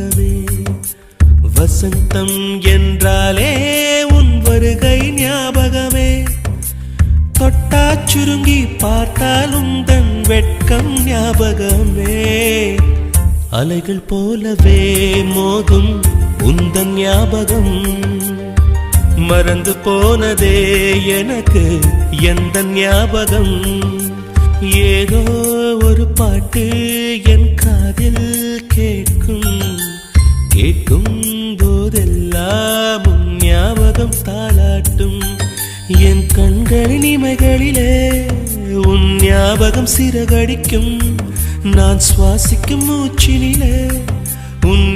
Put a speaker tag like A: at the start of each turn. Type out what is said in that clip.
A: ஞாபகமே. வசந்தம் என்றாலே உன் வருகை ஞாபகமே. தொட்டா சுருங்கி பார்த்தால் உந்தன் வெட்கம் ஞாபகமே. அலைகள் போலவே மோதும் உந்தன் ஞாபகம். மறந்து போனதே எனக்கு எந்த ஞாபகம். ஏதோ ஒரு பாட்டு என் காதில் கேட்கும். கேட்கும் போதெல்லாம் உன் ஞாபகம் தாளாட்டும். என் கண்களின் இமைகளிலே உன் ஞாபகம் சிறகடிக்கும். நான் சுவாசிக்கும் மூச்சினிலே உன்